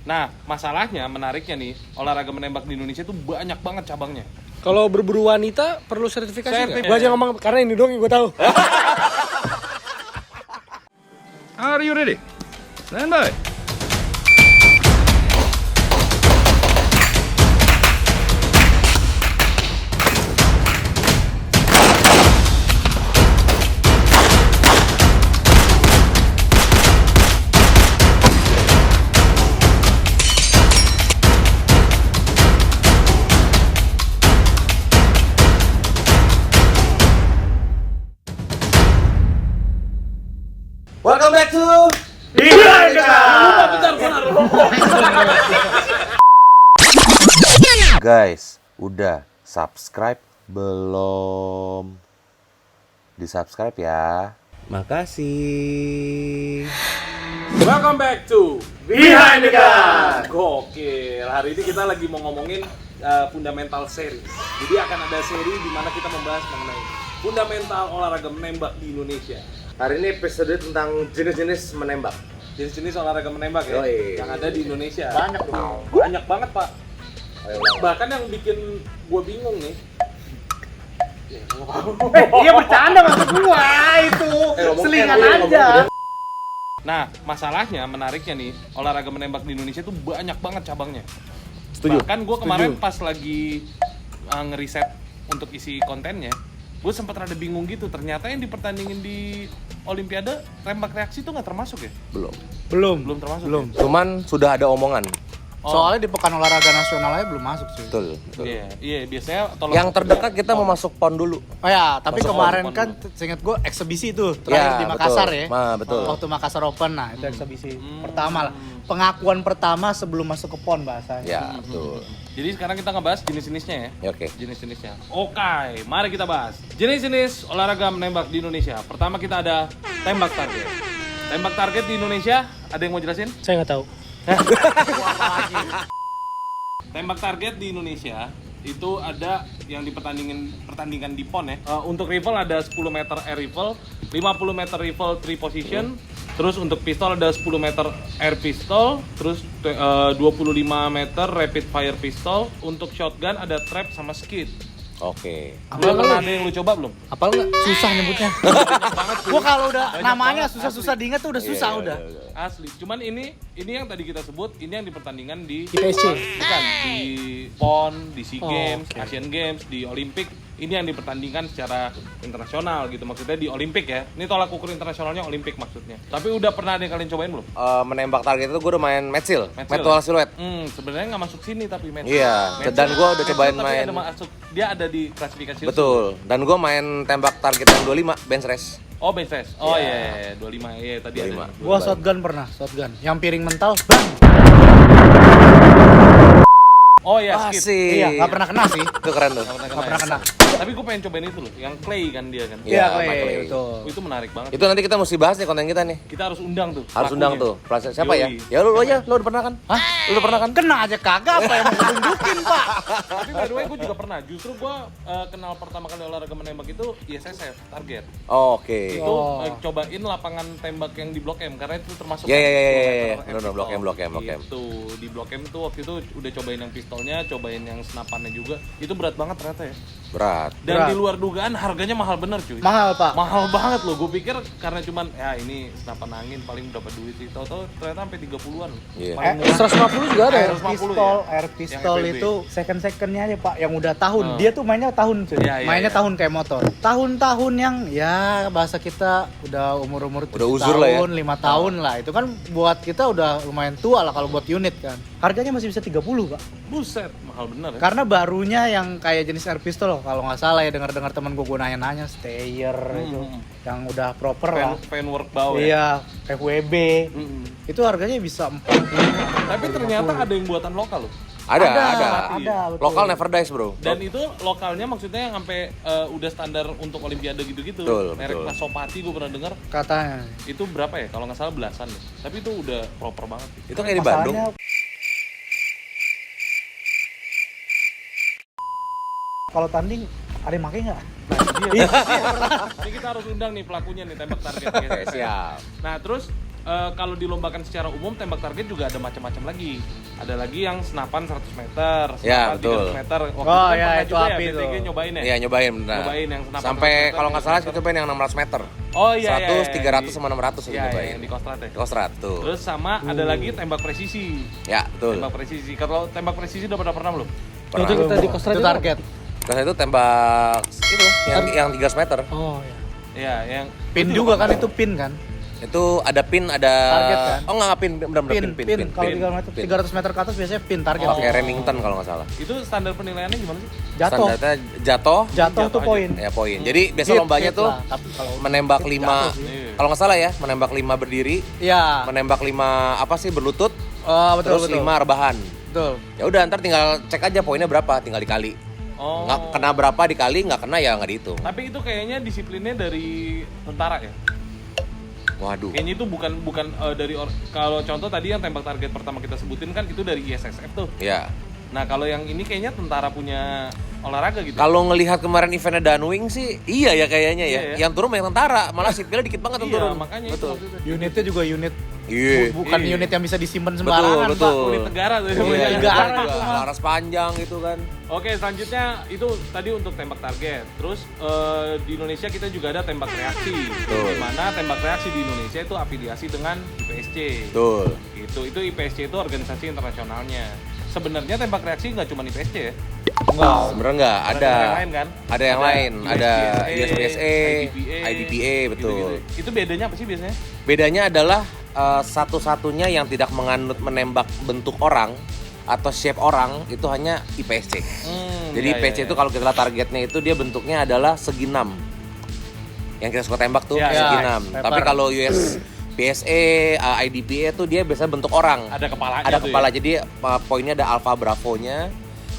Nah, masalahnya menariknya nih, olahraga menembak di Indonesia itu banyak banget cabangnya. Kalau berburu wanita perlu sertifikasi nggak? Sertifikasi. Gue aja ngomong karena ini doang yang gue tahu. Are you ready? Stand by. Welcome back to Guys, udah subscribe belum? Di subscribe ya. Makasih. Welcome back to Behind the Gun. Gokil. Hari ini kita lagi mau ngomongin fundamental series. Jadi akan ada seri di mana kita membahas mengenai fundamental olahraga menembak di Indonesia. Hari ini episode tentang jenis-jenis menembak. Jenis-jenis olahraga menembak ya, Yoi. yang ada di Indonesia. Banyak dong. Banyak banget, Pak. Bahkan yang bikin gua bingung nih. Iya bercanda maksud gua itu. Selingan aja. Nah, masalahnya menariknya nih, olahraga menembak di Indonesia itu banyak banget cabangnya. Setuju. Bahkan gua kemarin pas lagi ngeriset untuk isi kontennya, gue sempat rada bingung gitu. Ternyata yang dipertandingin di Olimpiade tembak reaksi itu nggak termasuk ya? Belum. Belum termasuk. Belum. Ya? Cuman sudah ada omongan. Oh. Soalnya di pekan olahraga nasional aja belum masuk sih. Betul. Iya, biasanya Yang terdekat kita mau masuk PON dulu. Oh ya, tapi Masuk kemarin Open kan seingat gue eksebisi itu terakhir di Makassar betul. ya. Betul. Waktu Makassar Open, nah itu eksebisi pertama lah. Pengakuan pertama sebelum masuk ke PON bahasanya. Ya, betul. Jadi sekarang kita ngebahas jenis-jenisnya ya. Ya, oke. Jenis-jenisnya. Oke, mari kita bahas jenis-jenis olahraga menembak di Indonesia. Pertama kita ada tembak target. Tembak target di Indonesia, ada yang mau jelasin? Saya nggak tahu. Tembak target di Indonesia itu ada yang pertandingan di PON ya. Untuk rifle ada 10 meter air rifle, 50 meter rifle 3 position. Terus untuk pistol ada 10 meter air pistol, terus 25 meter rapid fire pistol. Untuk shotgun ada trap sama skid. Oke. Belum pernah ada yang lu coba belum? Apal nggak? Susah nyebutnya. Gua kalau udah namanya susah-susah diingat tuh udah susah udah. Asli. Cuman ini yang tadi kita sebut, ini yang di pertandingan di IPSC. bukan di PON, di SEA Games, oke. Asian Games, di Olimpik. Ini yang dipertandingkan secara internasional gitu, maksudnya di Olimpik ya. Ini tolak ukur internasionalnya Olimpik maksudnya. Tapi udah pernah ada yang kalian cobain belum? Menembak target itu gue udah main Metsil, Metsil. Metal Silhouette. Sebenarnya nggak masuk sini tapi match. Iya, Match. dan gua udah Match cobain tapi main. ada masuk, dia ada di klasifikasi khusus. Betul. Dan gue main tembak target yang 25 bench rest. Oh, bench press. Oh Iya. iya, 25. Iya, tadi 25. ada. Gua shotgun pernah, shotgun. Yang piring mental. Oh iya, skid. Asik. Iya, nggak pernah kena sih. Itu keren tuh. Nggak Nggak pernah kena. Tapi gue pengen cobain itu loh, yang clay kan dia kan. Iya, Clay, Michael. betul. Itu menarik banget. Itu nanti kita mesti bahas nih konten kita nih. Kita harus undang tuh. Harus pelakunya. undang tuh. Pelatih siapa ya? Yoi. Ya lu aja, lu udah pernah kan? Hah? Lu udah pernah kan? Kena aja kagak apa yang mau tunjukin, Pak. Tapi by the way gue juga pernah. Justru gue kenal pertama kali olahraga menembak itu ISSF target. Oke. Itu Oh. cobain lapangan tembak yang di Blok M karena itu termasuk. Ya, ya, ya, ya, ya, ya. kilometer Bener, Blok M, Blok M, Blok M. Itu di Blok M tuh waktu itu udah cobain yang pistolnya, cobain yang senapannya juga. Itu berat banget ternyata ya. Berat. Dan Berat. di luar dugaan harganya mahal bener cuy. Mahal, Pak. Mahal banget loh, gue pikir karena cuman ya ini senapan angin paling berapa duit sih, tau-tau ternyata sampai 30-an. Iya. 150 juga ada ya? 150 Air pistol Yang FPB. itu second-secondnya aja Pak, yang udah tahun. Dia tuh mainnya tahun cuy. Iya, iya, mainnya iya. tahun kayak motor. Tahun-tahun yang ya bahasa kita udah umur-umur 7 Udah uzur tahun, lah ya. 5 tahun lah. Itu kan buat kita udah lumayan tua lah kalau buat unit kan. Harganya masih bisa 30 Pak. Buset, mahal bener ya. Karena barunya yang kayak jenis air pistol loh, kalau nggak salah ya, dengar-dengar teman gue nanya-nanya stayer itu yang udah proper lah. Fan work bau ya. Iya, FWB. Mm-mm. Itu harganya bisa 40. Tapi ternyata ada yang buatan lokal loh. Ada. betul. Lokal never dies, bro. Dan itu lokalnya maksudnya yang sampai udah standar untuk olimpiade gitu-gitu. Betul, Merek betul. Pasopati gue pernah dengar. Katanya. Itu berapa ya? Kalau nggak salah belasan deh. Tapi itu udah proper banget. Itu kayak di Bandung. Masalahnya, kalau tanding ada yang pakai nggak? Iya. Ini kita harus undang nih pelakunya nih tembak target. Oke, siap. Nah terus kalau dilombakan secara umum tembak target juga ada macam-macam lagi. Ada lagi yang senapan 100 meter, Ya, senapan betul. 300 meter. Waktu Oh, itu kan ya, pernah itu juga api ya, tuh. BTG nyobain ya? Iya, nyobain benar. Nyobain yang senapan Sampai 100 meter, kalau nggak salah 300 kita cobain yang 600 meter. Oh iya, 100, iya, 300 di- sama 600 Iya, nyobain. yang di Kostrad ya. Di Kostrad tuh. Terus sama ada lagi tembak presisi. Ya, betul. Tembak presisi. Kalau tembak presisi udah pernah belum? Waktu kita di Kostrad Itu target. Terus itu tembak itu yang 300 meter. Oh ya. Iya, yang Pin itu juga kan, itu pin kan? Itu ada pin, ada Target kan? Oh, enggak pin, benar-benar Pin. Kalau 300 meter ke atas biasanya pin target. Pakai Remington kalau nggak salah. Itu standar penilaiannya gimana sih? Jatuh. Standarnya jatuh, Jatuh tuh aja. poin. ya poin. Jadi biasa Hit, lombanya hit tuh lah. Tapi kalau menembak hit 5, jatuh sih. Iya. kalau nggak salah ya, menembak 5 berdiri, Iya. menembak 5 apa sih berlutut, Oh, betul terus betul. 5 rebahan. Betul. Ya udah ntar tinggal cek aja poinnya berapa, tinggal dikali. Oh. Nggak kena berapa dikali, nggak kena ya nggak dihitung. Tapi itu kayaknya disiplinnya dari tentara ya. Waduh. Kayaknya itu bukan dari kalau contoh tadi yang tembak target pertama kita sebutin kan itu dari ISSF tuh. Ya. Nah, kalau yang ini kayaknya tentara punya olahraga gitu. Kalau ngelihat kemarin eventnya Danwing sih, iya ya kayaknya ya. Iya ya. Yang turun banyak tentara, malah sipilnya dikit banget yang Iya, turun. makanya Betul. itu maksudnya. Unitnya juga unit Iya. bukan Iya. unit yang bisa disimpan Betul, sembarangan, betul. Pak. Unit negara tuh. Iya, Unit iya, negara juga. itu mah. Laras panjang gitu kan. Oke, selanjutnya itu tadi untuk tembak target. Terus di Indonesia kita juga ada tembak reaksi. Betul. Di mana tembak reaksi di Indonesia itu afiliasi dengan IPSC. Betul. Itu IPSC itu organisasi internasionalnya. Sebenarnya tembak reaksi nggak cuma IPSC ya. Sebenarnya nggak ada. yang lain kan? Ada yang lain, ada USPSA, IDPA, IDPA, betul. gitu-gitu. Itu bedanya apa sih biasanya? Bedanya adalah satu-satunya yang tidak menganut menembak bentuk orang atau shape orang itu hanya IPSC. Jadi iya, IPSC iya, itu iya. kalau kita lihat targetnya itu dia bentuknya adalah segi 6. Yang kita suka tembak tuh Iya, segi iya. 6. Lebar. Tapi kalau PSA, IDPA itu dia biasanya bentuk orang. Ada kepalanya Ada tuh kepala, ya? jadi poinnya ada alpha bravonya.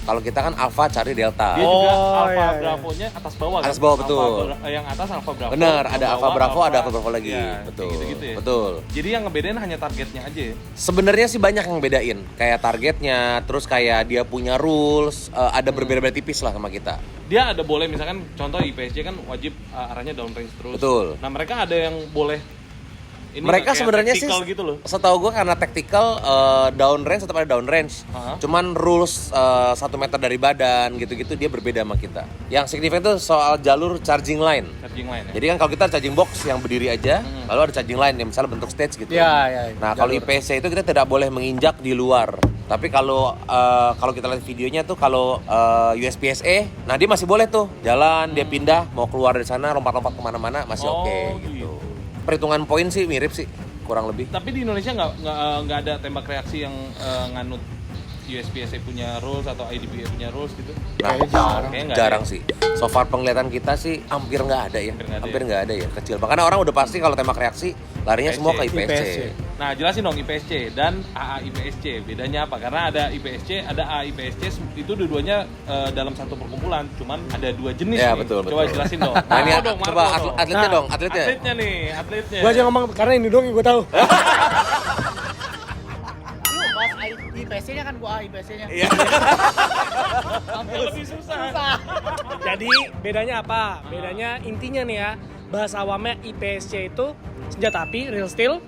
Kalau kita kan alpha cari delta. Dia juga Oh, alpha iya, iya. bravonya atas bawah kan? Atas bawah, betul. Yang atas alpha bravo. Bener, ada yang alpha bawah bravo, ada alpha bravo lagi. Iya, Betul. Gitu-gitu ya. Betul. Jadi yang ngebedain hanya targetnya aja ya. Sebenarnya sih banyak yang bedain, kayak targetnya, terus kayak dia punya rules, ada berbeda-beda tipis lah sama kita. Dia ada boleh misalkan contoh IPSC kan wajib arahnya down range terus. Betul. Nah, mereka ada yang boleh ini Mereka kayak sebenarnya sih, tactical gitu loh. setahu gue karena tactical down range tetap ada down range. Aha. Cuman rules 1 meter dari badan gitu-gitu dia berbeda sama kita. Yang signifikan itu soal jalur charging line. Charging line ya. Jadi kan kalau kita charging box yang berdiri aja, lalu ada charging line yang misalnya bentuk stage gitu. Iya, iya. Nah, kalau Jalur. IPSC itu kita tidak boleh menginjak di luar. Tapi kalau kita lihat videonya tuh kalau USPSA, nah dia masih boleh tuh jalan, dia pindah mau keluar dari sana lompat-lompat kemana-mana masih Oh, oke gitu. gitu. Perhitungan poin sih mirip sih kurang lebih. Tapi di Indonesia nggak ada tembak reaksi yang nganut USPSA punya rules atau IDPA punya rules gitu. Nah, Kayaknya jarang. Kayaknya nggak jarang ada. sih. So far penglihatan kita sih hampir nggak ada ya. Hampir nggak ada ya? Kecil. Makanya orang udah pasti kalau tembak reaksi larinya IPSC. semua ke IPSC. IPSC. Nah, jelasin dong IPSC dan AA IPSC. Bedanya apa? Karena ada IPSC, ada AA IPSC, itu dua-duanya dalam satu perkumpulan. Cuman ada 2 jenis Ya, nih. betul, Coba betul. jelasin dong. Nah, ini Marco dong, coba Marco dong. atletnya Nah, dong, atletnya. Atletnya nih, atletnya. Gua aja ngomong karena ini doang yang gue tahu. Lu bahas IPSC-nya kan gua IPSC-nya. Iya. Lebih susah. Jadi bedanya apa? Bedanya intinya nih ya, bahasa awamnya IPSC itu senjata api, real steel.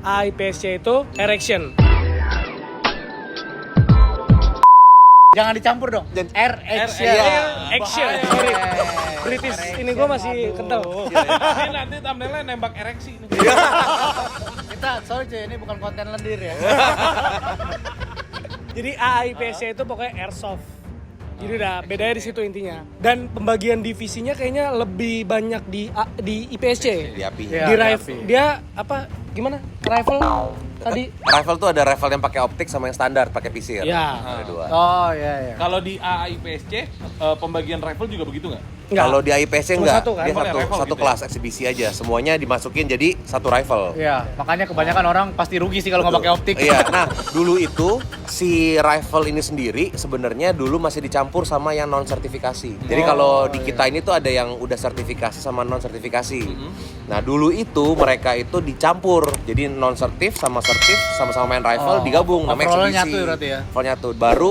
IPSC itu erection. Jangan dicampur dong. Air action. Action. Bahaya. Sorry. British ini gue masih kental. Ini nanti thumbnailnya nembak ereksi nih. Kita sorry cuy, ini bukan konten lendir ya. Jadi AIPSC itu pokoknya airsoft. Jadi udah bedanya di situ intinya. Dan pembagian divisinya kayaknya lebih banyak di IPSC. Di apinya. Iya. Di di rifle api. dia apa gimana? Rifle tadi Rifle tuh ada rifle yang pakai optik sama yang standar pakai pisir. ya. Ada 2. Oh iya iya. Kalau di AA IPSC pembagian rifle juga begitu nggak? Enggak. Kalau di IPSC Cuma enggak, satu kan? dia Oh, satu, rifle satu gitu kelas eksibisi aja. Semuanya dimasukin jadi satu rifle. Iya, makanya kebanyakan orang pasti rugi sih kalau nggak pakai optik. Iya, nah dulu itu si rifle ini sendiri sebenarnya dulu masih dicampur sama yang non sertifikasi. Jadi kalau di kita ini tuh ada yang udah sertifikasi sama non sertifikasi. Nah dulu itu mereka itu dicampur, jadi non sertif sama sertif sama-sama main rifle digabung namanya overall-nya eksibisi. nyatu berarti ya? Overall nyatu. Baru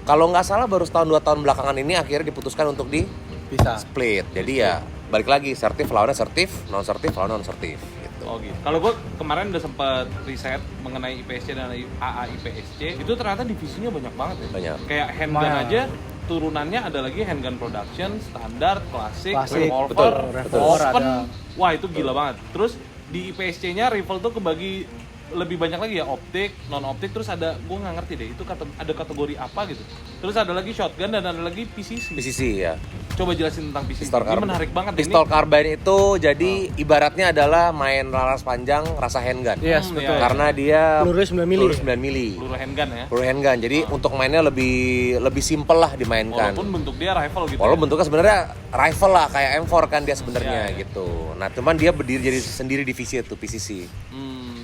kalau nggak salah baru setahun 2 tahun belakangan ini akhirnya diputuskan untuk di Bisa. split. Jadi ya balik lagi sertif lawannya sertif, non sertif lawannya non sertif gitu. Oh gitu. Kalau gue kemarin udah sempat riset mengenai IPSC dan AA IPSC, itu ternyata divisinya banyak banget ya. Banyak. Kayak handgun Lumayan. aja turunannya ada lagi handgun production, standar, klasik, Klasik, revolver, betul, revolver open. ada. Wah itu gila banget. Terus di IPSC-nya rifle tuh kebagi lebih banyak lagi ya, optik, non optik, terus ada gue nggak ngerti deh itu ada kategori apa gitu. Terus ada lagi shotgun dan ada lagi PCC. PCC ya. Coba jelasin tentang PCC. Pistol Ini carbine. menarik banget Pistol ini. carbine itu jadi ibaratnya adalah main laras panjang rasa handgun. Yes, Hmm, betul. iya. Karena dia Pelurunya 9 mili. peluru 9 mili. Peluru handgun ya. Peluru handgun. Jadi untuk mainnya lebih simpel lah dimainkan. Walaupun bentuk dia rifle gitu. Walaupun ya. bentuknya sebenarnya rifle lah kayak M4 kan dia sebenarnya Iya, iya. gitu. Nah, cuman dia berdiri jadi sendiri divisi itu PCC.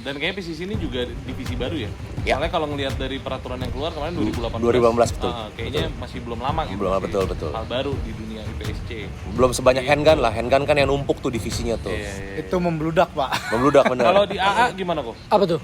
Dan kayaknya PCC ini juga divisi baru ya. Ya. Soalnya kalau ngelihat dari peraturan yang keluar kemarin 2018. 2018 betul. Kayaknya masih belum lama gitu. Belum, masih betul. Hal baru di dunia IPSC. Belum sebanyak handgun lah. Handgun kan yang numpuk tuh divisinya tuh. Iya. Itu membludak, Pak. Membludak bener. Kalau di AA gimana kok? Apa tuh?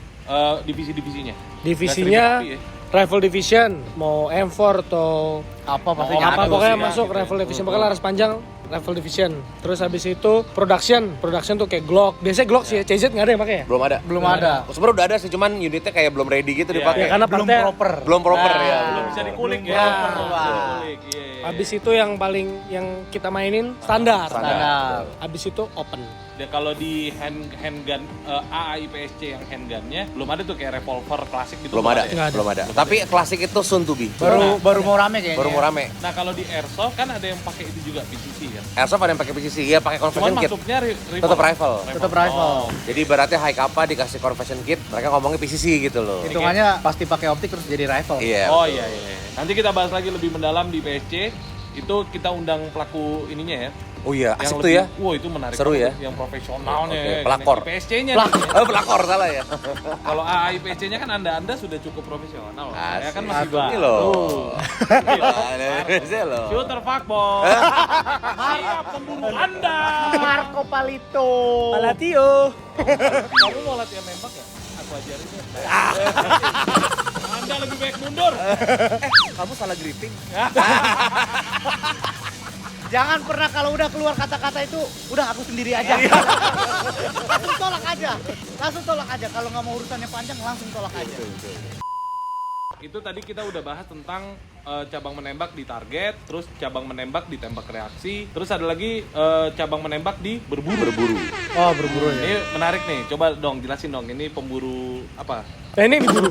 Divisi-divisinya. Divisinya Nggak sering api Rifle Division, mau M4 atau Apa pasti Oh, apa nyatu pokoknya sih. masuk gitu. Rifle Division, pokoknya laras panjang Rifle Division. Terus habis itu production tuh kayak Glock. Biasanya Glock sih ya, CZ nggak ada yang pakai ya? belum ada. Belum ada. Sebenarnya udah ada sih, cuman unitnya kayak belum ready gitu Iya, dipakai. Ya karena Belum partnya proper. Belum proper Nah, ya. belum bisa dikulik ya. Ya. Belum dikulik, iya. Habis itu yang paling yang kita mainin standar. Standar. Habis itu open. Dan kalau di handgun AA IPSC yang handgunnya belum ada tuh kayak revolver klasik gitu. Belum ada, ya? Nggak ada. belum ada. Tapi klasik itu soon to be. Baru mau rame kayaknya. Baru mau rame. Nah kalau di airsoft kan ada yang pakai itu juga PCC kan. Airsoft ada yang pakai PCC, ya pakai Cuman conversion kit. masuknya rifle. Tetap rifle. Tetap rifle. Oh. Jadi ibaratnya high kappa dikasih conversion kit, mereka ngomongnya PCC gitu loh. Hitungannya pasti pakai optik terus jadi rifle. Iya. Oh betul. iya. Nanti kita bahas lagi lebih mendalam di PSC. Itu kita undang pelaku ininya ya. Oh iya, asik Yang tuh ya. Wah itu menarik. Seru banget. ya. Yang profesionalnya. Oke, ya. pelakor. PSC-nya. Oh, pelakor salah ya. Kalau AA IPSC-nya kan anda sudah cukup profesional. Saya kan masih Asik. Ini baru. loh. Ini loh. Shooter fuckboy. Siap memburu anda. Marco Palito. Palatio. Kamu mau latihan nembak ya? Aku ajarin ya. Anda lebih baik mundur. Kamu salah greeting. Jangan pernah kalau udah keluar kata-kata itu, udah aku sendiri aja. Langsung tolak aja. Kalau nggak mau urusannya panjang, langsung tolak aja. Itu tadi kita udah bahas tentang cabang menembak di target, terus cabang menembak di tembak reaksi, terus ada lagi cabang menembak di berburu. Oh, berburu ya. Ini menarik nih, coba dong jelasin dong, ini pemburu apa? Nah ini diburu.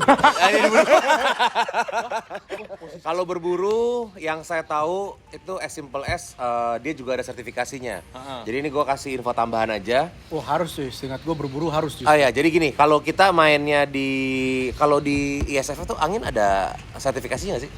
Kalau berburu, yang saya tahu itu as simple as dia juga ada sertifikasinya. Jadi ini gue kasih info tambahan aja. Oh, harus cuy. Seingat gue berburu harus cuy. Ah ya, jadi gini, kalau kita mainnya kalau di ISF itu angin ada sertifikasinya nggak sih?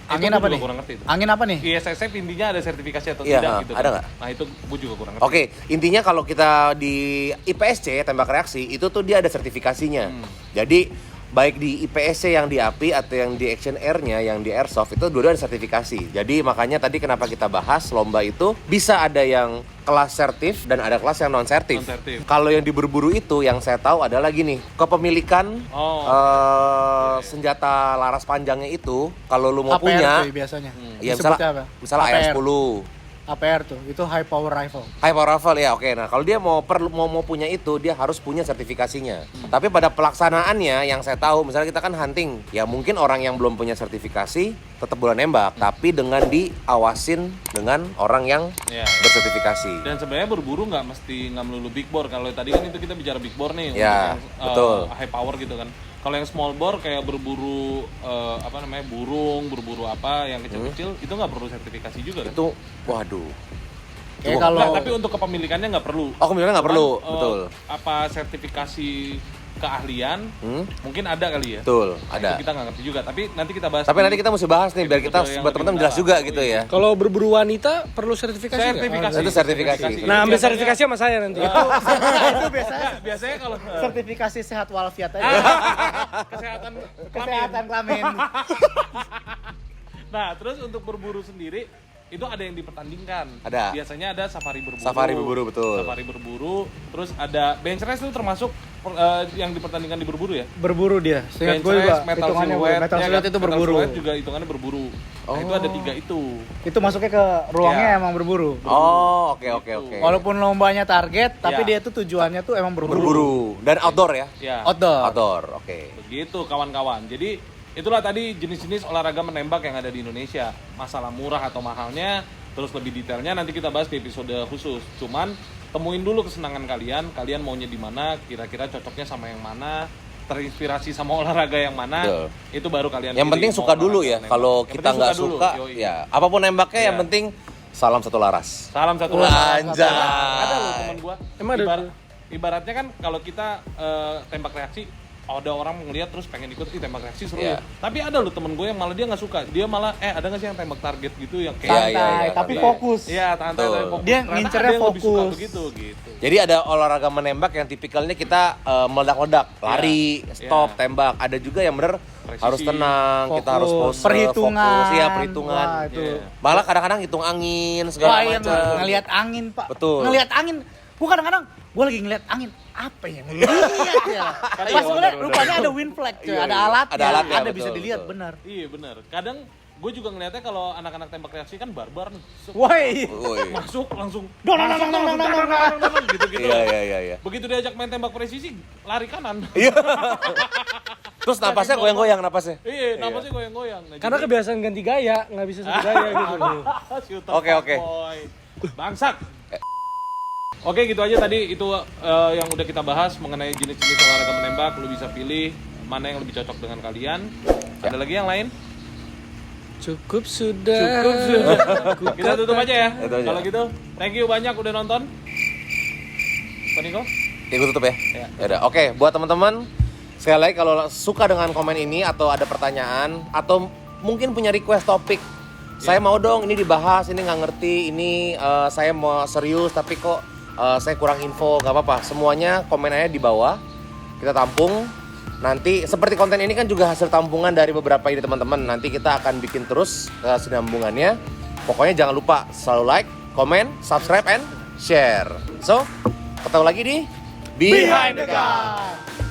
Angin Itu apa gua juga nih? kurang ngerti itu. Angin apa nih? ISSF intinya ada sertifikasi atau Iya, tidak gitu ada kan? nggak? Nah itu gue juga kurang ngerti. Oke, intinya kalau kita di IPSC tembak reaksi itu tuh dia ada sertifikasinya. Jadi baik di IPSC yang di API atau yang di Action Air-nya yang di Airsoft itu dua-dua ada sertifikasi. Jadi makanya tadi kenapa kita bahas lomba itu bisa ada yang kelas sertif dan ada kelas yang non sertif. Non-sertif. Kalau yang di berburu itu yang saya tahu adalah gini, kepemilikan senjata laras panjangnya itu kalau lu mau APR punya cuy biasanya. ya Disebutnya misalnya APR. AR-10 APR tuh, itu high power rifle. high power rifle ya, oke. Nah, kalau dia mau punya itu, dia harus punya sertifikasinya. Tapi pada pelaksanaannya yang saya tahu, misalnya kita kan hunting, ya mungkin orang yang belum punya sertifikasi tetap boleh nembak, tapi dengan diawasin dengan orang yang Iya. bersertifikasi. Dan sebenarnya berburu nggak melulu big bore. Kalau tadi kan itu kita bicara big bore nih, Ya, untuk yang, betul. high power gitu kan. Kalau yang small bore kayak berburu burung, berburu apa yang kecil-kecil itu nggak perlu sertifikasi juga kan? Itu, waduh. Kayak Coba. kalau Nggak, tapi untuk kepemilikannya nggak perlu. Oh, kemudian nggak perlu, Cuman, betul. Apa sertifikasi keahlian mungkin ada kali ya. Betul, Nah, ada. itu kita nggak ngerti juga. Tapi nanti kita bahas. Tapi nanti kita mesti bahas nih biar kita Episode yang buat teman-teman lebih jelas juga mendalam. gitu Oh, iya. ya. Kalau berburu wanita perlu sertifikasi nggak? Sertifikasi. Itu sertifikasi. Nah ambil sertifikasi sama saya nanti. itu biasanya Biasanya kalau sertifikasi sehat walafiat aja. kesehatan Kesehatan kelamin. Nah, terus untuk berburu sendiri itu ada yang dipertandingkan. Ada. Biasanya ada safari berburu. Safari berburu, betul. Safari berburu, terus ada bench race itu termasuk yang dipertandingkan di berburu ya? Berburu dia. Seingat Bench gue juga race, metal hitungannya silhouette, metal ya silhouette kan? itu Metal berburu. silhouette juga hitungannya berburu. Nah, itu ada 3 itu. Itu masuknya ke ruangnya Iya. emang berburu. Oh, oke. Walaupun lombanya target, tapi Iya. dia tuh tujuannya tuh emang berburu. Berburu dan outdoor ya? Ya. Outdoor, oke. Begitu kawan-kawan. Jadi itulah tadi jenis-jenis olahraga menembak yang ada di Indonesia. Masalah murah atau mahalnya, terus lebih detailnya nanti kita bahas di episode khusus. Cuman temuin dulu kesenangan kalian maunya di mana, kira-kira cocoknya sama yang mana, terinspirasi sama olahraga yang mana. Betul. Itu baru kalian Yang pilih penting mau suka dulu olahraga ya. menembak. Kalau Yang kita penting nggak dulu, suka, yoi. ya apapun nembaknya yang Iya. penting salam satu laras. Salam satu Anjay. Ada loh teman gua. Emang ada? Ibaratnya kan kalau kita tembak reaksi, ada orang ngeliat terus pengen ikut tembak reaksi seru Iya. ya. Tapi ada loh temen gue yang malah dia nggak suka. Dia malah ada nggak sih yang tembak target gitu yang Iya, kayak iya, tapi iya. fokus. Iya, santai Betul. tapi fokus. Dia Ternyata ngincernya ada yang lebih suka fokus. begitu gitu. Jadi ada olahraga menembak yang tipikalnya kita meledak-ledak, lari, stop, Iya. tembak. Ada juga yang bener Presisi, harus tenang, kita harus pose, perhitungan. fokus, iya perhitungan. Wah, itu. Iya. Malah kadang-kadang hitung angin Wah, segala iya, macam. ngelihat angin, Pak. Betul. Ngelihat angin. Gua kadang-kadang gua lagi ngelihat angin. Apa yang ngelihat ya? Pas Iya, ngeliat benar, rupanya ada wind flag, coy. Iya, Ada iya. alatnya. Ada alatnya, Ada bisa betul, dilihat, betul. benar. Iya benar. Kadang gue juga ngeliatnya kalau anak-anak tembak reaksi kan barbar nih. Woi. Woi. Masuk langsung Dong, gitu-gitu. Iya. Begitu diajak main tembak presisi, lari kanan. Iya. Terus napasnya goyang-goyang napasnya. Iya, napasnya goyang-goyang. Nah, Karena jadi- kebiasaan ganti gaya, nggak bisa satu gaya gitu. Shooter Oke. fuckboy. Bangsat. Oke, gitu aja tadi itu yang udah kita bahas mengenai jenis-jenis olahraga menembak. Lu bisa pilih mana yang lebih cocok dengan kalian. Ada lagi yang lain? Cukup sudah. Kita tutup aja ya. Itu aja. Kalau gitu, thank you banyak udah nonton. Pak Niko? Ya, gue tutup ya. Ya. Yaudah, oke. Buat teman-teman, sekali lagi kalau suka dengan komen ini atau ada pertanyaan atau mungkin punya request topik, saya mau dong ini dibahas, ini nggak ngerti, ini saya mau serius tapi kok saya kurang info, nggak apa-apa. Semuanya komen aja di bawah, kita tampung. Nanti seperti konten ini kan juga hasil tampungan dari beberapa ide teman-teman. Nanti kita akan bikin terus kesinambungannya. Pokoknya jangan lupa selalu like, comment, subscribe, and share. So, ketemu lagi di Behind the Gun.